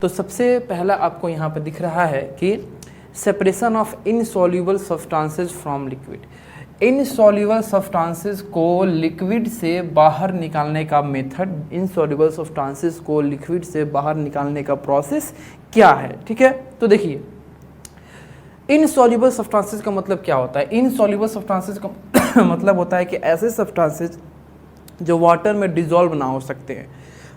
तो सबसे पहला आपको यहाँ पर दिख रहा है कि separation of insoluble substances from liquid. Insoluble substances को लिक्विड से बाहर निकालने का मेथड, इनसॉल्युबल सब्सटेंसेस को लिक्विड से बाहर निकालने का प्रोसेस क्या है। ठीक है, तो देखिए इनसॉल्युबल सब्सटेंसेस का मतलब क्या होता है। इनसॉल्युबल सब्सटेंसेस का मतलब होता है कि ऐसे सब्सटेंसेस जो वाटर में डिजॉल्व ना हो सकते हैं,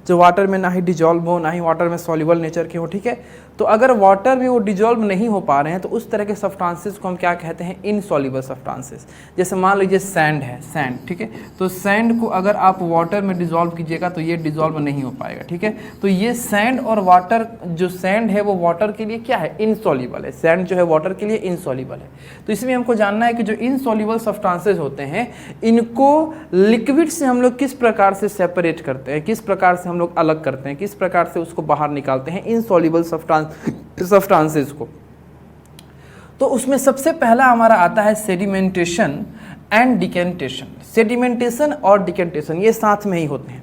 जो वाटर में ना ही डिजॉल्व हो ना ही वाटर में सॉल्युबल नेचर के हो। ठीक है, तो अगर वाटर में वो डिजॉल्व नहीं हो पा रहे हैं तो उस तरह के सब्सटेंसेस को हम क्या कहते हैं, इनसॉल्युबल सब्सटेंसेस। जैसे मान लीजिए सैंड है, सैंड, ठीक है, तो सैंड को अगर आप वाटर में डिजॉल्व कीजिएगा तो ये डिजॉल्व नहीं हो पाएगा। ठीक है, तो ये सैंड और वाटर, जो सैंड है वो वाटर के लिए क्या है, इनसॉल्युबल है। सैंड जो है वाटर के लिए इनसॉल्युबल है। तो इसमें हमको जानना है कि जो इनसॉल्युबल सब्सटेंसेस होते हैं इनको लिक्विड से हम लोग किस प्रकार से सेपरेट करते हैं, किस प्रकार से हम लोग अलग करते हैं, किस प्रकार से उसको बाहर निकालते हैं इनसॉल्युबल सब्सटेंसेस को। तो उसमें सबसे पहला हमारा आता है सेडिमेंटेशन एंड डिकेंटेशन। सेडिमेंटेशन और डिकेंटेशन ये साथ में ही होते हैं।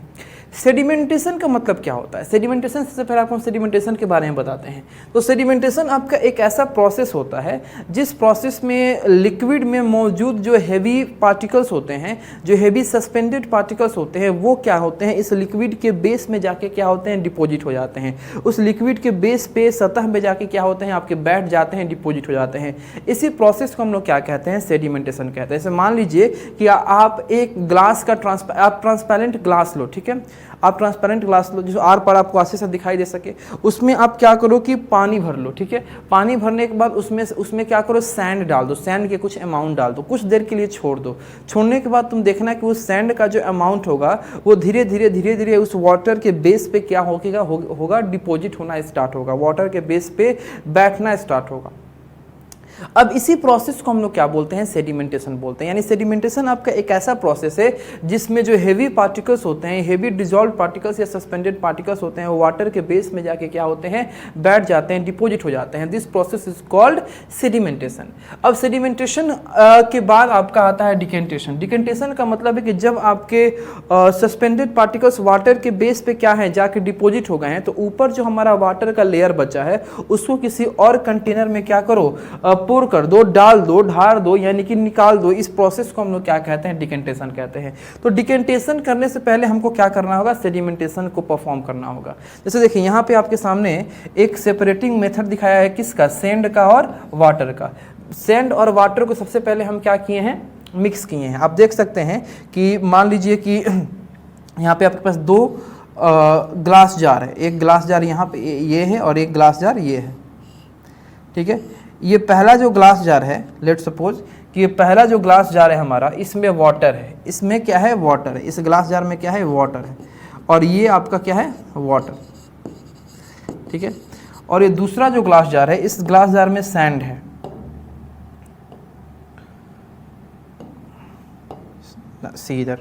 सेडिमेंटेशन का मतलब क्या होता है। सेडिमेंटेशन, सबसे पहले आपको सेडिमेंटेशन के बारे में बताते हैं। तो सेडिमेंटेशन आपका एक ऐसा प्रोसेस होता है जिस प्रोसेस में लिक्विड में मौजूद जो हेवी पार्टिकल्स होते हैं, जो हेवी सस्पेंडेड पार्टिकल्स होते हैं, वो क्या होते हैं, इस लिक्विड के बेस में जाके क्या होते हैं, डिपॉजिट हो जाते हैं। उस लिक्विड के बेस पे, सतह में जाके क्या होते हैं, आपके बैठ जाते हैं, डिपॉजिट हो जाते हैं। इसी प्रोसेस को हम लोग क्या कहते हैं, सेडिमेंटेशन कहते हैं। जैसे मान लीजिए कि आप एक ग्लास का ट्रांसपेरेंट ग्लास लो। ठीक है, आप ट्रांसपेरेंट ग्लास लो जो आर पार आपको आसानी से दिखाई दे सके। उसमें आप क्या करो कि पानी भर लो। ठीक है, पानी भरने के बाद उसमें क्या करो, सैंड डाल दो, सैंड के कुछ अमाउंट डाल दो, कुछ देर के लिए छोड़ दो। छोड़ने के बाद तुम देखना कि उस सैंड का जो अमाउंट होगा वो धीरे धीरे उस वाटर के बेस पे क्या होगा, डिपॉजिट होना स्टार्ट होगा, वाटर के बेस पे बैठना स्टार्ट होगा। अब इसी प्रोसेस को हम लोग क्या बोलते हैं, सेडिमेंटेशन बोलते हैं। यानी सेडिमेंटेशन आपका एक ऐसा प्रोसेस है जिसमें जो हेवी पार्टिकल्स होते हैं, हेवी डिजॉल्व पार्टिकल्स या सस्पेंडेड पार्टिकल्स होते हैं, वो वाटर के बेस में जाके क्या होते हैं, बैठ जाते हैं, डिपॉजिट हो जाते हैं। This process is called sedimentation. अब सेडिमेंटेशन के बाद आपका आता है डिकेंटेशन। डिकेंटेशन का मतलब है कि जब आपके सस्पेंडेड पार्टिकल्स वाटर के बेस पे क्या है, जाके डिपॉजिट हो गए हैं, तो ऊपर जो हमारा वाटर का लेयर बचा है उसको किसी और कंटेनर में क्या करो, पोर कर दो, डाल दो, ढार दो, यानी कि निकाल दो। इस प्रोसेस को हम लोग क्या कहते हैं, डिकेंटेशन कहते हैं। तो डिकेंटेशन करने से पहले हमको क्या करना होगा, सेडिमेंटेशन को परफॉर्म करना होगा। जैसे देखिए यहाँ पे आपके सामने एक सेपरेटिंग मेथड दिखाया है, किसका, सैंड का और वाटर का। सैंड और वाटर को सबसे पहले हम क्या किए हैं, मिक्स किए हैं। आप देख सकते हैं कि मान लीजिए कि यहाँ पे आपके पास दो ग्लास जार है, एक ग्लास जार यहाँ पे ये है और एक ग्लास जार ये है। ठीक है, ये पहला जो ग्लास जार है, लेट्स सपोज कि ये पहला जो ग्लास जार है हमारा, इसमें वाटर है, इसमें क्या है, वाटर है, इस ग्लास जार में क्या है, वाटर है, और ये आपका क्या है, वाटर। ठीक है, और ये दूसरा जो ग्लास जार है, इस ग्लास जार में सैंड है। सी इधर,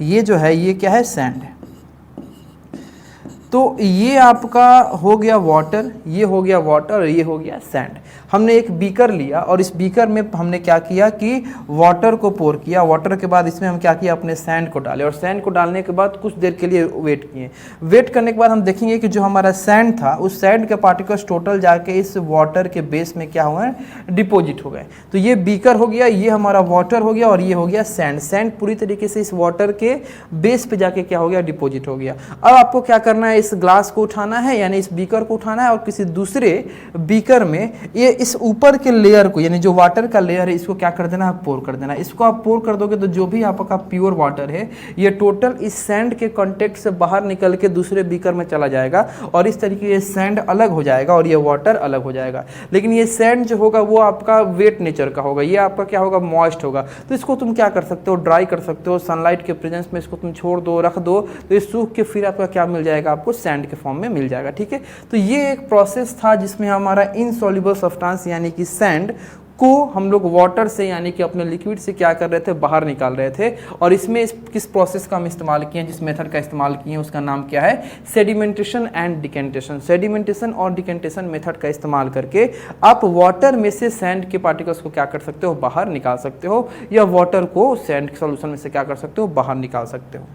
ये जो है ये क्या है, सैंड है। तो ये आपका हो गया वाटर, ये हो गया वाटर और ये हो गया सैंड। हमने एक बीकर लिया और इस बीकर में हमने क्या किया कि वाटर को पोर किया। वाटर के बाद इसमें हम क्या किया, अपने सैंड को डाले, और सैंड को डालने के बाद कुछ देर के लिए वेट किए। वेट करने के बाद हम देखेंगे कि जो हमारा सैंड था, उस सैंड के पार्टिकल्स टोटल जाके इस वाटर के बेस में क्या हुआ है, डिपॉजिट हो गए। तो ये बीकर हो गया, ये हमारा वाटर हो गया और ये हो गया सैंड। सैंड पूरी तरीके से इस वाटर के बेस पे जाके क्या हो गया, डिपॉजिट हो गया। अब आपको क्या करना है, इस ग्लास को उठाना है, यानी इस बीकर को उठाना है और किसी दूसरे बीकर में ये इस ऊपर के लेयर को, यानी जो वाटर का लेयर है, इसको क्या कर देना है, पोर कर देना। इसको आप पोर कर दोगे तो जो भी आपका प्योर वाटर है ये टोटल इस सैंड के कांटेक्ट से बाहर निकल के दूसरे बीकर में चला जाएगा और इस तरीके से सैंड अलग हो जाएगा और ये वाटर अलग हो जाएगा। लेकिन ये सैंड जो होगा वो आपका वेट नेचर का होगा, ये आपका क्या होगा, मॉइस्ट होगा। तो इसको तुम क्या कर सकते हो, ड्राई कर सकते हो, सनलाइट के प्रेजेंस में इसको तुम छोड़ दो, रख दो, तो ये सूख के फिर आपका क्या मिल जाएगा, आपको सैंड के फॉर्म में मिल जाएगा। ठीक है, तो ये एक प्रोसेस था जिसमें हमारा इनसॉल्युबल सब्सटेंस यानी कि सैंड को हम लोग वाटर से, यानी कि अपने लिक्विड से क्या कर रहे थे, बाहर निकाल रहे थे। और इसमें किस प्रोसेस का हम इस्तेमाल किए हैं, जिस मेथड का इस्तेमाल किए हैं, उसका नाम क्या है, सेडिमेंटेशन एंड डिकेंटेशन। सेडिमेंटेशन और डिकेंटेशन मेथड का इस्तेमाल करके आप वाटर में से सैंड के पार्टिकल्स को क्या कर सकते हो, बाहर निकाल सकते हो, या वाटर को सैंड के सॉल्यूशन में से क्या कर सकते हो, बाहर निकाल सकते हो।